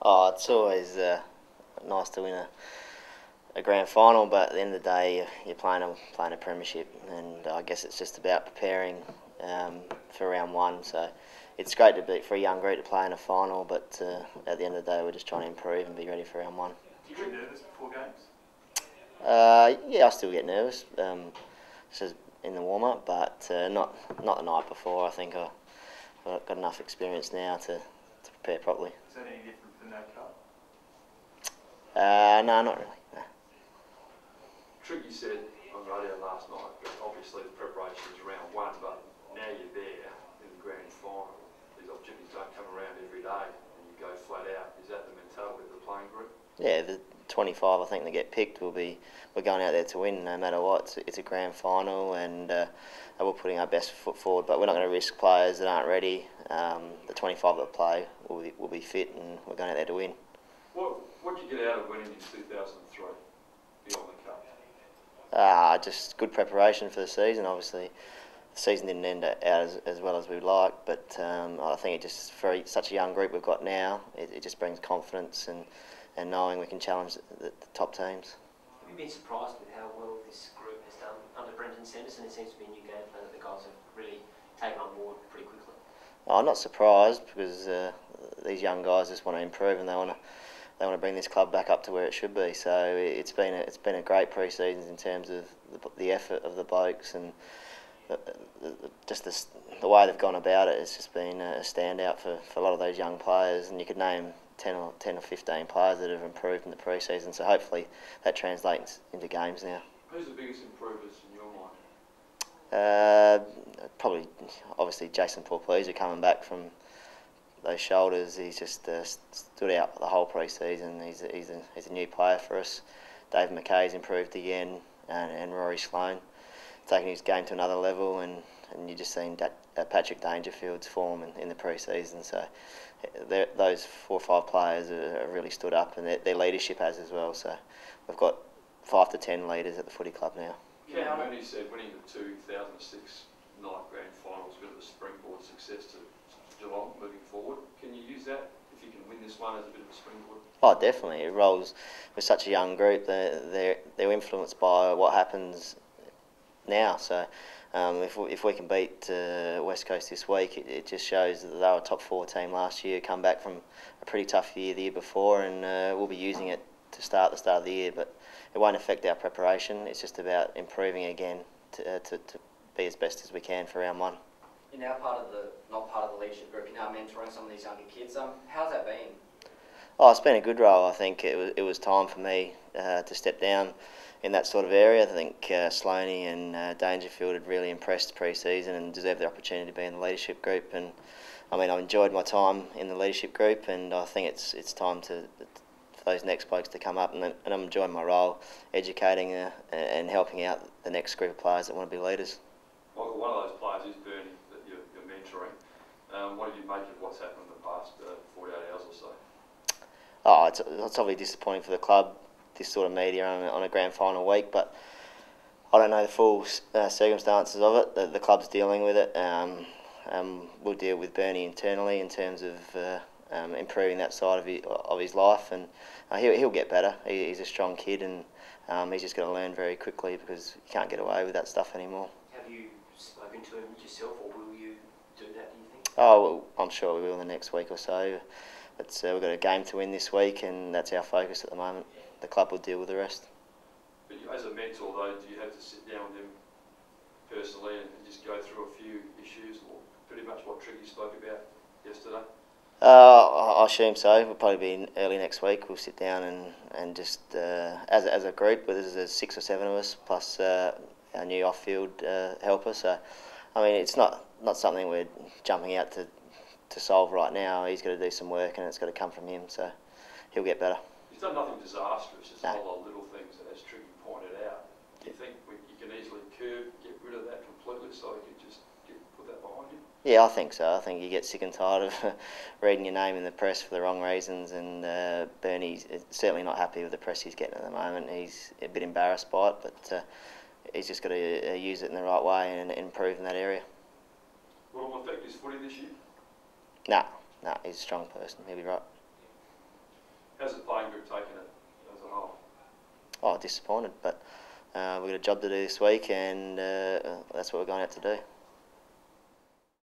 Oh, it's always nice to win a grand final, but at the end of the day, you're playing a premiership, and I guess it's just about preparing for round one. So it's great for a young group to play in a final, but at the end of the day, we're just trying to improve and be ready for round one. Do you get nervous before games? Yeah, I still get nervous. Just in the warm up, but not the night before. I think I've got enough experience now to prepare properly. Is that any different from the NAB Cup? No, not really. No. Tricky said on radio last night that obviously the preparation is round one, but now you're there in the grand final. These opportunities don't come around every day, and you go flat out. Is that the mentality of the playing group? Yeah, the 25 I think that get picked we're going out there to win no matter what. It's a grand final, and we're putting our best foot forward, but we're not going to risk players that aren't ready. The 25 that play will be fit, and we're going out there to win. What did you get out of winning in 2003 beyond the Cup? Just good preparation for the season. Obviously, the season didn't end out as well as we'd like, but I think it just, for such a young group we've got now, it just brings confidence and knowing we can challenge the top teams. Have you been surprised with how well this group has done under Brenton Sanderson? It seems to be a new game plan that the guys have really taken on board pretty quickly. I'm not surprised, because these young guys just want to improve, and they want to bring this club back up to where it should be. So it's been a great pre-season in terms of the effort of the blokes, and just the way they've gone about it has just been a standout for a lot of those young players, and you could name 10 or 15 players that have improved in the pre-season, so hopefully that translates into games now. Who's the biggest improvers in your mind? Probably, obviously, Jason Paul-Pleaser coming back from those shoulders. He's just stood out the whole pre-season. He's a new player for us. Dave McKay's improved again, and Rory Sloane taking his game to another level, and you just seen Patrick Dangerfield's form in the pre-season. So those 4 or 5 players have really stood up, and their leadership has as well. So we've got 5 to 10 leaders at the footy club now. Ken Mooney said winning the 2006 night grand final was a bit of a springboard success to Geelong moving forward. Can you use that if you can win this one as a bit of a springboard? Oh, definitely. It rolls with such a young group. They're influenced by what happens now. So if we can beat West Coast this week, it just shows that they were a top 4 team last year, come back from a pretty tough year the year before, and we'll be using it to start of the year. But it won't affect our preparation. It's just about improving again to be as best as we can for round one. You're now not part of the leadership group. You're now mentoring some of these younger kids. How's that been? Oh, it's been a good role. I think it was time for me to step down in that sort of area. I think Sloaney and Dangerfield had really impressed pre-season and deserved the opportunity to be in the leadership group. And I mean, I've enjoyed my time in the leadership group, and I think it's time for those next blokes to come up, and I'm enjoying my role, educating and helping out the next group of players that want to be leaders. Michael, one of those players is Bernie that you're mentoring. What did you make of what's happened in the past 48 hours or so? Oh, it's obviously disappointing for the club, this sort of media on a grand final week, but I don't know the full circumstances of it. The club's dealing with it. We'll deal with Bernie internally in terms of improving that side of his life, and he'll get better. He's a strong kid, and he's just got to learn very quickly, because you can't get away with that stuff anymore. Have you spoken to him yourself, or will you do that, do you think? Oh, well, I'm sure we will in the next week or so. We've got a game to win this week, and that's our focus at the moment. The club will deal with the rest. But as a mentor, though, do you have to sit down with him personally and just go through a few issues, or pretty much what Tricky spoke about yesterday? I assume so. We'll probably be early next week. We'll sit down and just as a group, where there's 6 or 7 of us plus our new off-field helper. So, I mean, it's not something we're jumping out to solve right now. He's got to do some work, and it's got to come from him. So, he'll get better. He's done nothing disastrous. Just No. a whole lot of little things, as Tricky pointed out. Do you think you can easily get rid of that completely, so you can just put that behind you? Yeah, I think so. I think you get sick and tired of reading your name in the press for the wrong reasons, and Bernie's certainly not happy with the press he's getting at the moment. He's a bit embarrassed by it, but he's just got to use it in the right way and improve in that area. Will it affect his footy this year? Nah, he's a strong person. He'll be right. How's the playing group taken it as a whole? Oh, disappointed, but we've got a job to do this week, and that's what we're going out to do.